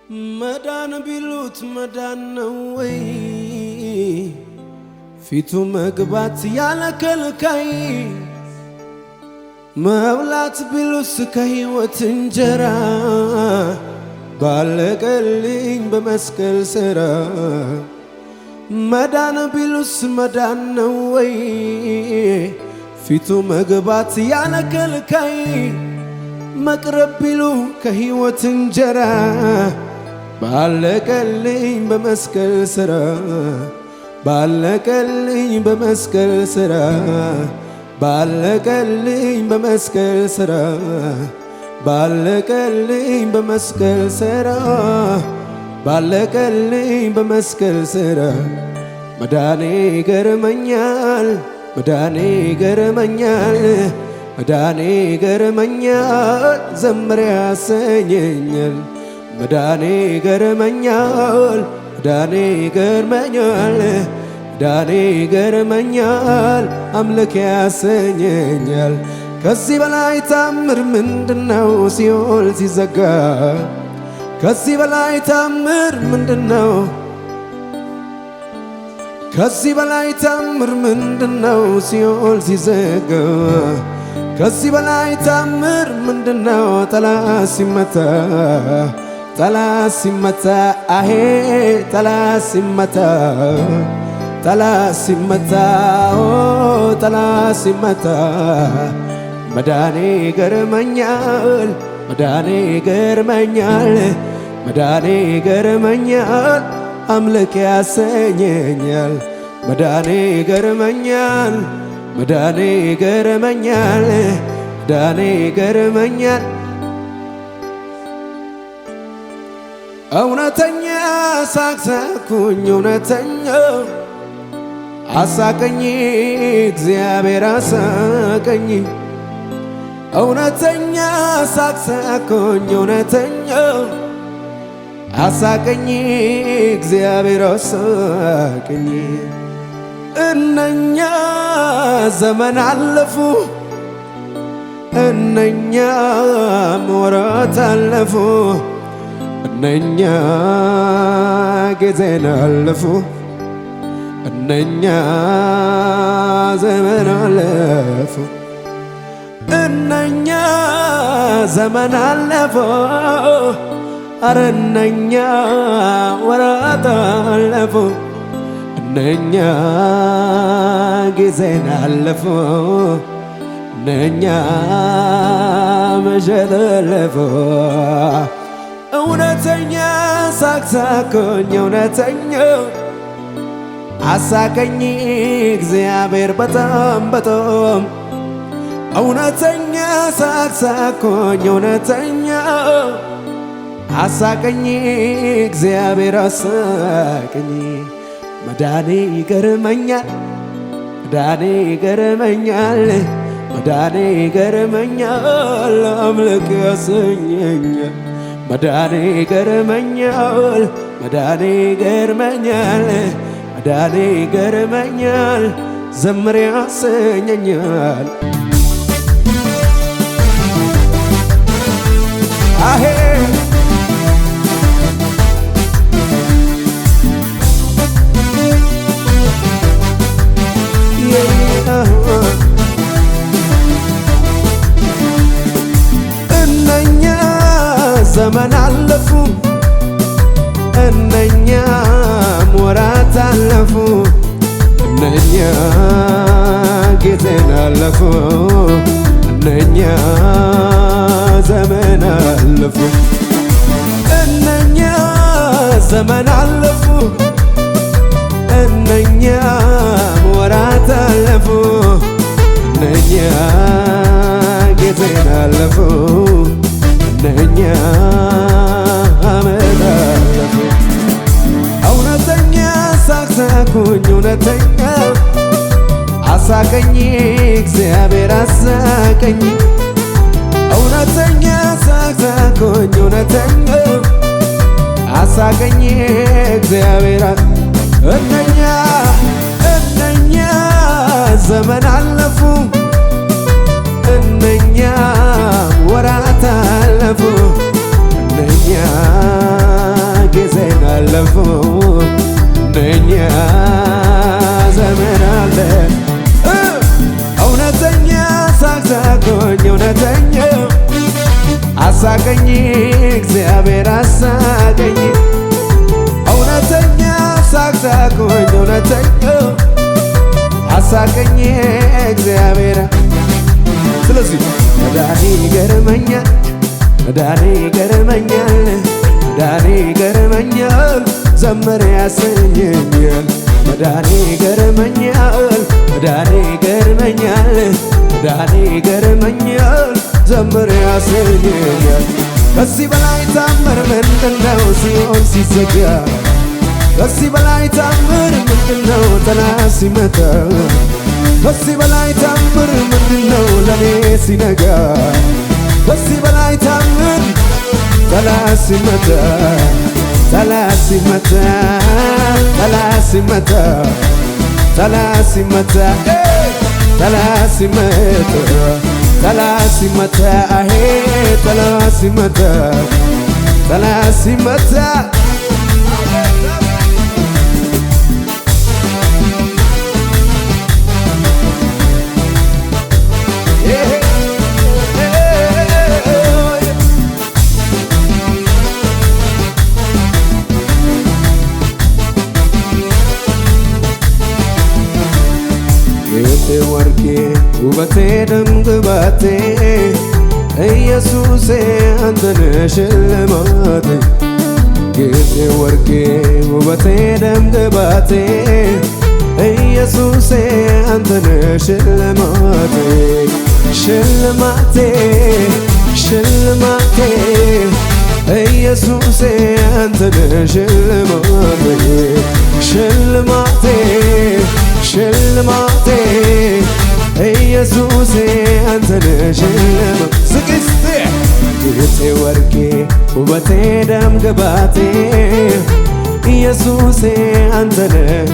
መዳን ቢሉት መዳን ነው ወይ? ፊቱ መግባት ያለ ከልካይ መብላት ቢሉስ ከሕይወት እንጀራ ባለቀልኝ በመስቀል ሥራ መዳን ቢሉስ መዳን ነው ወይ? ፊቱ መግባት ያለ ከልካይ መቅረብ ቢሉ ከሕይወት እንጀራ ባለቀልኝ በመስቀል ሥራ ባለቀልኝ በመስቀል ሥራ ባለቀልኝ በመስቀል ሥራ ባለቀልኝ በመስቀል ሥራ ባለቀልኝ በመስቀል ሥራ መዳኔ ገርመኛል መዳኔ ገርመኛል መዳኔ ገርመኛል ዘምር ያሰኘኛል መዳኔ ገርመኛል መዳኔ ገርመኛል መዳኔ ገርመኛል አምልክ ያሰኘኛል። ከዚህ በላይ ታምር ምንድነው? ሲኦል ሲዘጋ ከዚህ በላይ ታምር ምንድነው? ከዚህ በላይ ታምር ምንድነው? ሲኦል ሲዘጋ ከዚህ በላይ ታምር ምንድነው? ጠላት ሲመታ ጠላት ሲመታ አሄ ጠላት ሲመታ ጠላት ሲመታ ጠላት ሲመታ መዳኔ ገርመኛል መዳኔ ገርመኛል መዳኔ ገርመኛል አምልክ ያሰኘኛል መዳኔ ገርመኛል መዳኔ ገርመኛል መዳኔ ገርመኛል እውነተኛ ሳቅሳኩኝ እውነተኛ አሳቀኝ እግዚአብሔር አሳቀኝ እውነተኛ ሳቅሳኩኝ እውነተኛ አሳቀኝ እግዚአብሔር አሳቀኝ እነኛ ዘመን አለፉ እነኛ ወራት አለፉ እነኛ ጊዜን አለፉ እነኛ ዘመን አለፉ እነኛ ዘመን አለፉ አረ እነኛ ወራት አለፉ እነኛ ጊዜን አለፉ እነኛ መሸት አለፉ እውነተኛ ሳቅሳቀኝ እውነተኛ አሳቀኝ እግዚአብሔር በጣም በጣም እውነተኛ ሳቅሳቀኝ እውነተኛ አሳቀኝ እግዚአብሔር አሳቀኝ መዳኔ ይገርመኛል መዳኔ ይገርመኛል መዳኔ ይገርመኛል አምልክ ያሰኘኛል መዳኔ ይገርመኛል መዳኔ ይገርመኛል መዳኔ ይገርመኛል ዘምር ያሰኘኛል አሄ እነኛ ዘመን አለፉ እነኛ ወራት አለፉ እነኛ ጊዜን አለፉ እነኛ ዘመን አለፉ እነኛ ዘመን አለፉ እነኛ ወራት አለፉ እነኛ ጊዜን አለፉ እነኛ ዓመት አለፉ እውነተኛ ሳቅሳኩኝ እውነተኛ አሳቀኝ እግዚአብሔር አሳቀኝ እውነተኛ ሳቅሳኩኝ እውነተኛ አሳቀኝ እግዚአብሔር እነኛ እነኛ ዘመን አለፉ እነኛ ወራት አለፉ እነኛ ያለፈው እንደኛ ዘመን አለ እውነተኛ ሳቅሳቆኝ እውነተኛ አሳቀኝ እግዚአብሔር አሳቀኝ እውነተኛ ሳቅሳቆኝ እውነተኛ አሳቀኝ እግዚአብሔር ስለዚህ መዳኔ ይገርመኛል መዳኔ ይገርመኛል መዳኔ ይገርመኛል ዘመር ያሰኘኛል መዳኔ ይገርመኛል መዳኔ ይገርመኛል መዳኔ ይገርመኛል ዘመር ያሰኘኛል ከዚህ በላይ ታምር ምንድነው ሲሆን ሲዘጋ ከዚህ በላይ ታምር ምንድነው ጠላት ሲመታ ከዚህ በላይ ታምር ምንድነው ለኔ ሲነጋ ከዚህ በላይ ታምር ጠላት ሲመታ ጠላት ሲመታ ጠላት ሲመታ ጠላት ሲመታ ጠላት ሲመታ ጠላት ሲመታ አሄ ጠላት ሲመታ ጠላት ሲመታ ወርቄ ውበቴ ደም ግባቴ ኢየሱሴ አንተነህ ሽልማቴ ጌጤ ወርቄ ውበቴ ደም ግባቴ ኢየሱሴ አንተነህ ሽልማቴ ሽልማቴ ሽልማቴ ኢየሱሴ አንተነህ ሽልማቴ ሽልማቴ ሽልማቴ ኢየሱሴ አንተነህ ሽልማቴ ስቅስቴ ጌጤ ወርቄ ውበቴ ደም ግባቴ ኢየሱሴ አንተነህ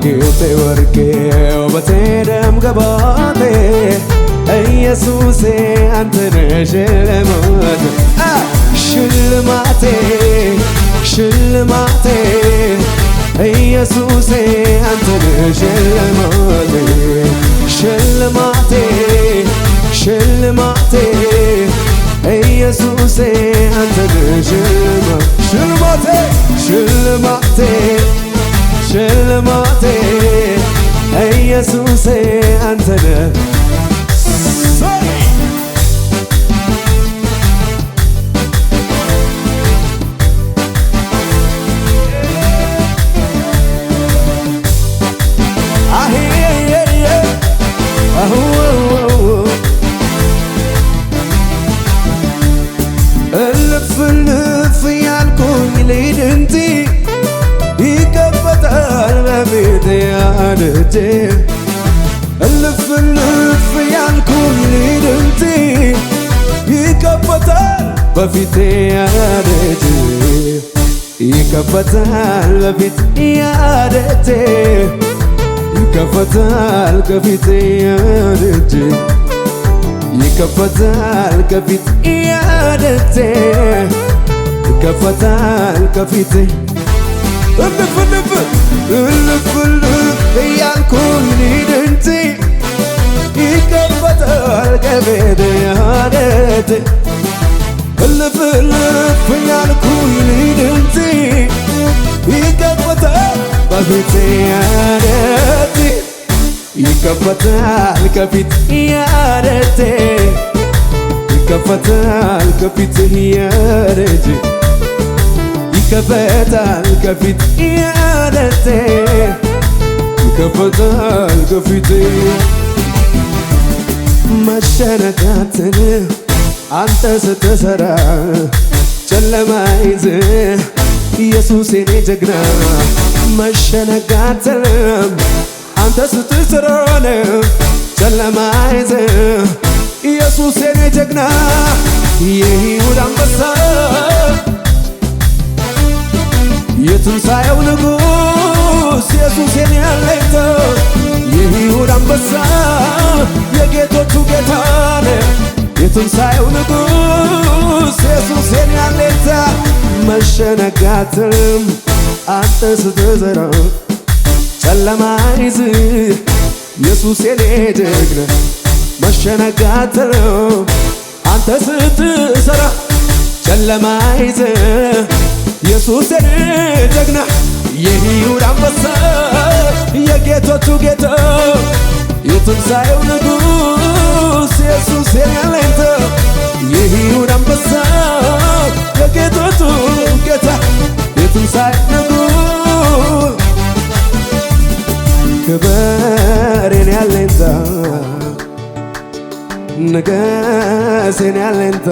ጌጤ ወርቄ ውበቴ ደም ግባቴ ኢየሱሴ አንተነህ ሽልማቴ ሽልማቴ ሽልማቴ ኢየሱሴ አንተነህ ሽልማቴ ሽልማቴ ሽልማቴ ኢየሱሴ አንተነህ ሽልማቴ ሽልማቴ ሽልማቴ ኢየሱሴ አንተነህ እልፍ እልፍ ያልኩኝ ልሂድ እንጂ ይከፈታል በፊቴ ደጄ እልፍ እልፍ ያልኩኝ ልሂድ እንጂ ይከፈታል በፊቴ ደጄ ይከፈታል በፊቴ ደጄ ይከፈታል ከፊቴ ደጄ ይከፈታል ከፊቴ ደጄ ይከፈታል ከፊቴ እልፍ እልፍ እልፍ እልፍ እያልኩኝ ልሂድ እንጂ ይከፈታል ከፊቴ ደጄ እልፍ እልፍ እያልኩኝ ልሂድ እንጂ ይከፈታል በፊቴ ደጄ ይከፈታል ከፊቴ ደጄ ይከፈታል ከፊቴ ደጄ ይከፈታል ከፊቴ ደጄ ይከፈታል ከፊቴ መሸነጋትን አንተ ስትሰራ ጨለማ ይዘህ ኢየሱስ የኔ ጀግና መሸነጋትን አንተ ስትሰራ ጨለማ ይዘህ ኢየሱስ የኔ ጀግና የይሁዳ አንበሳ የትንሣኤው ንጉሥ ኢየሱስ የኔ አለኝታ የይሁዳ አንበሳ የጌቶቹ ጌታ የትንሣኤው ንጉሥ ኢየሱስ የኔ አለኝታ መሸነጋትም አንተ ስትዘራ ጨለማ ይዝ ኢየሱስ የኔ ጀግና መሸነጋትም አንተ ስትሰራ ጨለማ ይዝ ኢየሱስ የኔ ጀግና የይሁዳ አንበሳ የጌቶቹ ጌታ የትንሣኤው ንጉሥ ኢየሱስ የኔ አለኝታ የይሁዳ አንበሳ የጌቶቹ ጌታ የትንሣኤው ንጉሥ ክበር የኔ አለኝታ ንገስ የኔ አለኝታ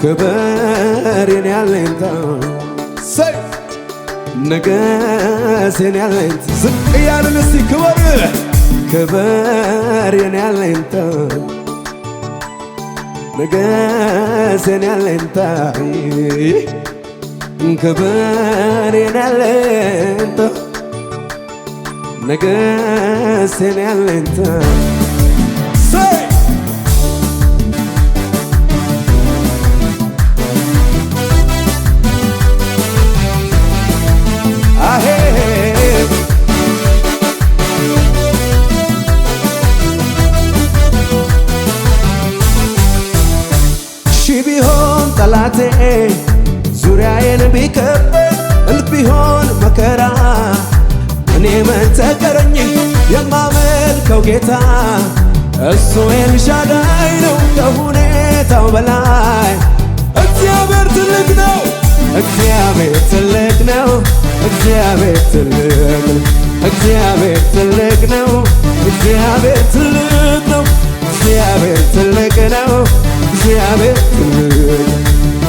ክበር የኔ አለኝታ ንገስ የኔ አለኝታ ዝቅ እያልን እስቲ ክበር ክበር የኔ አለኝታ ንገስ የኔ አለኝታ ክበር የኔ አለኝታ ንገስ የኔ አለኝታ ቢሆን ጠላቴ ዙሪያዬን ቢከብ እልፍ ቢሆን መከራ እኔ ምን ተቀረኝ የማመልከው ጌታ እሱ ኤልሻዳይ ነው ከሁኔታው በላይ እግዚአብሔር ትልቅ ነው እግዚአብሔር ትልቅ ነው እግዚአብሔር ትልቅ ነው እግዚአብሔር ትልቅ ነው እግዚአብሔር ትልቅ ነው እግዚአብሔር ትልቅ ነው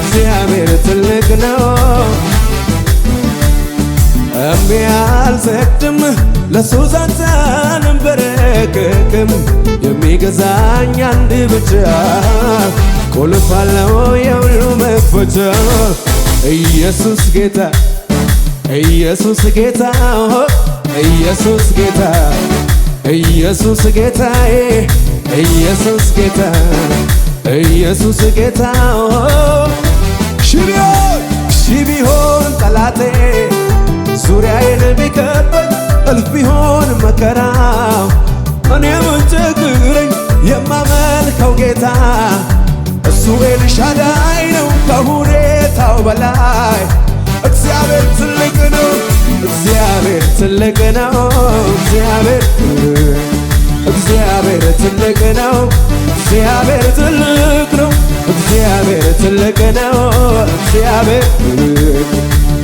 እግዚአብሔር ትልቅ ነው እምቢ አልሰግድም ለሱ ዛንተ አንበረከክም የሚገዛኝ አንድ ብቻ ቁልፍ አለው የሁሉ መክፈቻ ኢየሱስ ጌታ ኢየሱስ ጌታ ኢየሱስ ጌታ ኢየሱስ ጌታዬ ኢየሱስ ጌታ ኢየሱስ ጌታ ሺህ ቢሆን ጠላቴ ዙሪያዬን ቢከበኝ እልፍ ቢሆን መከራው እኔ ምን ቸገረኝ የማመልከው ጌታ እሱ ኤልሻዳይ ነው ከሁኔታው በላይ እግዚአብሔር ትልቅ ነው እግዚአብሔር ትልቅ ነው እግዚአብሔር ትልቅ ነው እግዚአብሔር ትልቅ ነው እግዚአብሔር ትልቅ ነው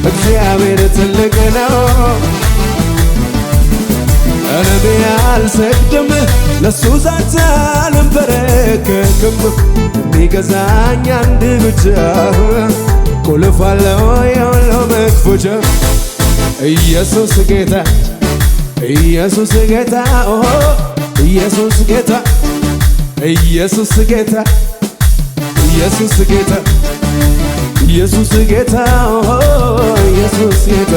እግዚአብሔር ትልቅ ነው እኔ አልሰግድም ለሱ ዛንተ አልንበረከክም የሚገዛኝ አንድ ብቻ ቁልፍ አለው የሁሉ መክፈቻ ኢየሱስ ጌታ ኢየሱስ ጌታ ኢየሱስ ጌታ ኢየሱስ ጌታ ኢየሱስ ጌታ ኢየሱስ ጌታ ኢየሱስ ጌታ